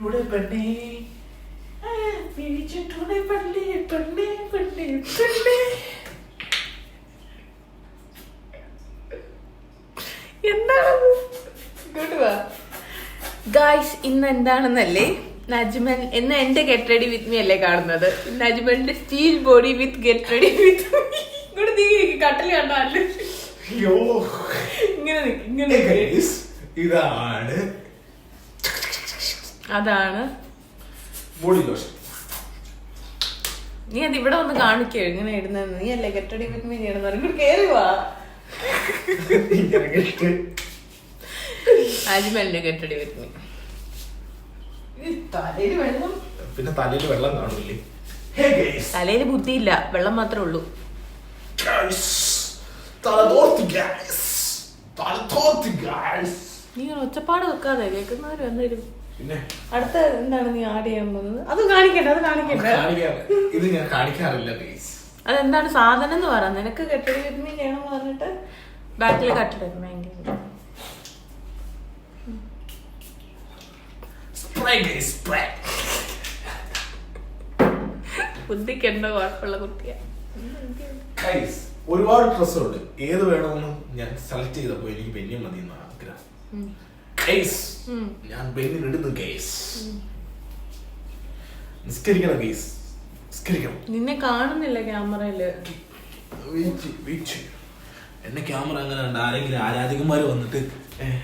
പെണ്ണേ പിഴിച്ചിട്ടൂടെ പെണ്ണേ പെണ്ണേ പെണ്ണേ പെണ്ണേ. എന്താണത്? ഇങ്ങോട്ട് വാ ഗായ്സ്. ഇന്ന് എന്താണെന്നല്ലേ, നജ്മൽ എന്ന് എന്റെ ഗെറ്റ് റെഡി വിത്ത് മീ അല്ലേ കാണുന്നത്. നജ്മലിന്റെ steel body with get ready with me. ഇങ്ങോട്ട് നീ കട്ടല് കണ്ടല്ലേ, ഇങ്ങനെ ഇങ്ങനെ. ഇതാണ് അതാണ് ബോഡി ലോഷൻ. നീ അത് ഇവിടെ ഒന്ന് കാണിക്കോ ഇങ്ങനെ ഇടുന്നത്. നീ അല്ലേ ഗെറ്റ് റെഡി വിത്ത് മീ ചെയ്യണം. ഇങ്ങോട്ട് കേറി വാ. അജ്മലിന്റെ ഗെറ്റ് റെഡി വിത്ത് മീ. തലയില് വെള്ളം, പിന്നെ തലയിൽ വെള്ളം കാണൂല്ലേ? തലയില് ബുദ്ധിയില്ല, വെള്ളം മാത്രമേ ഉള്ളൂ. നീ ഒച്ചപ്പാട് വെക്കാതെ, കേൾക്കുന്നവര് വന്നേരും. പിന്നെ അടുത്ത എന്താണ് നീ ആഡ് ചെയ്യാൻ പോകുന്നത്? അത് കാണിക്കണ്ട, അത് കാണിക്കണ്ട. ഇത് ഞാൻ കാണിക്കാറില്ല. അതെന്താണ് സാധനം എന്ന് പറ. നിനക്ക് കെട്ടടി വിരുന്ന് ചെയ്യണമെന്ന് പറഞ്ഞിട്ട് ബാക്കിൽ കട്ടിടും. ബുദ്ധിക്കെന്തോ കുഴപ്പമുള്ള കുട്ടിയാ. ഒരുപാട് ഡ്രസ്സുണ്ട്, ഏത് വേണമെന്ന് ഞാൻ സെലക്ട് ചെയ്തപ്പോ എനിക്ക് ബെന്നി മതി എന്ന ആഗ്രഹം. ഞാൻ ബെന്നി ഇടുന്നു. നിസ്കരിക്കണം, നിസ്കരിക്കണം. നിന്നെ കാണുന്നില്ല ക്യാമറയില്. എന്നെ ക്യാമറ അങ്ങനെ ഉണ്ട്. ആരെങ്കിലും ആരാധികന്മാര് വന്നിട്ട്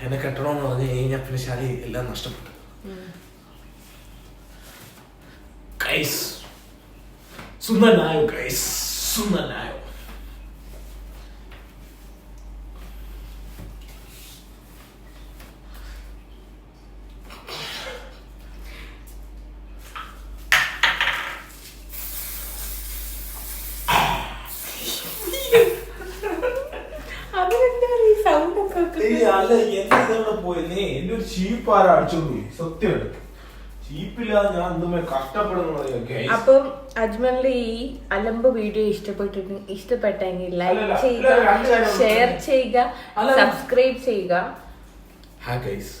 എന്നെ കെട്ടണമെന്ന് പറഞ്ഞു കഴിഞ്ഞാൽ പിന്നെ ശാലി എല്ലാം നഷ്ടപ്പെട്ടു. സുന്ദരനായോ ഗൈസ്, സുന്ദരനായോ. അല്ല എന്നെ പോയി എന്റെ ഒരു ചീപ്പാര അടിച്ചോണ്ട് പോയി. സത്യമായിട്ട് ചീപ്പില്ലാതെ ഞാൻ എന്തുമേ കഷ്ടപ്പെടുന്നു. അപ്പം അജ്മലിന്റെ ഈ അലമ്പ് വീഡിയോ ഇഷ്ടപ്പെട്ടെങ്കിൽ ലൈക്ക് ചെയ്യുക, ഷെയർ ചെയ്യുക, സബ്സ്ക്രൈബ് ചെയ്യുക. Hi guys,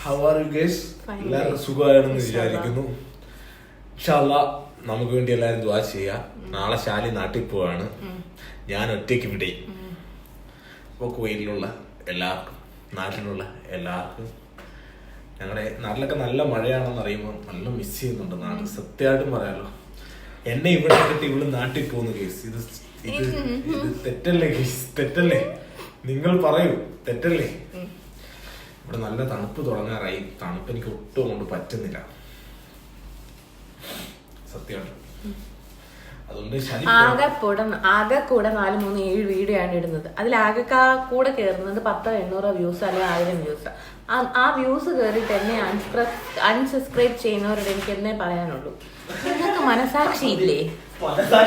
how are you guys? എല്ലാവരും സുഖമാണെന്ന് വിചാരിക്കുന്നു. ഇൻഷാ അല്ലാഹ് നമുക്ക് വേണ്ടി എല്ലാവരും ദുആ ചെയ്യുക. നാളെ ശാലി നാട്ടിൽ പോവാണ്, ഞാൻ ഒറ്റയ്ക്ക് ഇവിടെ. അപ്പോൾ കുവൈറ്റിലുള്ള എല്ലാവർക്കും, നാട്ടിലുള്ള എല്ലാവർക്കും, ഞങ്ങളുടെ നാട്ടിലൊക്കെ നല്ല മഴയാണെന്ന് അറിയുമ്പോൾ നല്ല മിസ് ചെയ്യുന്നുണ്ട് നാട്ടിൽ. സത്യമായിട്ടും പറയാലോ, എന്നെ ഇവിടെ കിട്ടി ഇവിടെ നാട്ടിൽ പോകുന്ന കേസ്. ഇത് തെറ്റല്ലേ കേസ്? തെറ്റല്ലേ? നിങ്ങൾ പറയൂ, തെറ്റല്ലേ? ഇവിടെ നല്ല തണുപ്പ് തുടങ്ങാറായി. തണുപ്പ് എനിക്ക് ഒട്ടും കൊണ്ട് പറ്റുന്നില്ല സത്യമായിട്ട്. അതുകൊണ്ട് ആകെ കൂടെ 437 വീഡിയോ ആണ് ഇടുന്നത്. അതിൽ ആകെ കൂടെ കയറുന്നത് 1000-800 വ്യൂസ് അല്ലെങ്കിൽ 1000 വ്യൂസ്. ആ വ്യൂസ് കയറിയിട്ട് എന്നെ അൺസബ്സ്ക്രൈബ് ചെയ്യുന്നവരോട് എനിക്ക് എന്നേ പറയാനുള്ളൂ, നിങ്ങൾക്ക് മനസാക്ഷി ഇല്ലേ?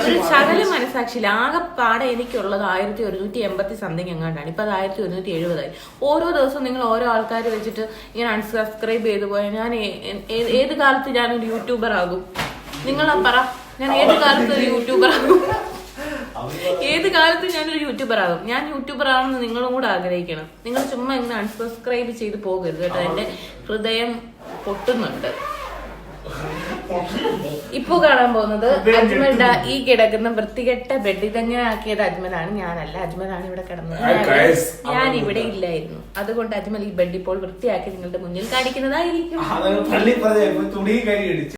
ഒരു ശകല മനസാക്ഷിയില്ല. ആകെ പാടെ എനിക്കുള്ളത് 1180 സംതിങ് എങ്ങാണ്ടാണ്. ഇപ്പൊ അത് 1170 ആയി. ഓരോ ദിവസവും നിങ്ങൾ ഓരോ ആൾക്കാർ വെച്ചിട്ട് ഇങ്ങനെ അൺസബ്സ്ക്രൈബ് ചെയ്തു പോയാൽ ഞാൻ ഏത് കാലത്ത് ഞാനൊരു യൂട്യൂബർ ആകും? നിങ്ങൾ പറ, ഞാൻ ഏത് കാലത്ത് ഒരു യൂട്യൂബർ ആകും? ഏത് കാലത്ത് ഞാനൊരു യൂട്യൂബർ ആകും? ഞാൻ യൂട്യൂബർ ആണെന്ന് നിങ്ങളും കൂടെ ആഗ്രഹിക്കണം. നിങ്ങൾ ചുമ്മാ ഇങ്ങനെ അൺസബ്സ്ക്രൈബ് ചെയ്ത് പോകരുത് കേട്ടോ. എന്റെ ഹൃദയം പൊട്ടുന്നുണ്ട്. ഇപ്പൊ കാണാൻ പോകുന്നത് അജ്മലിന്റെ ഈ കിടക്കുന്ന വൃത്തികെട്ട ബെഡ്. ഇതെങ്ങനെ ആക്കിയത് അജ്മലാണ്, ഞാനല്ല. അജ്മലാണ് ഇവിടെ കിടന്നത്, ഞാൻ ഇവിടെ ഇല്ലായിരുന്നു. അതുകൊണ്ട് അജ്മൽ ഈ ബെഡ് ഇപ്പോൾ വൃത്തിയാക്കി നിങ്ങളുടെ മുന്നിൽ കാണിക്കുന്നതായിരിക്കും.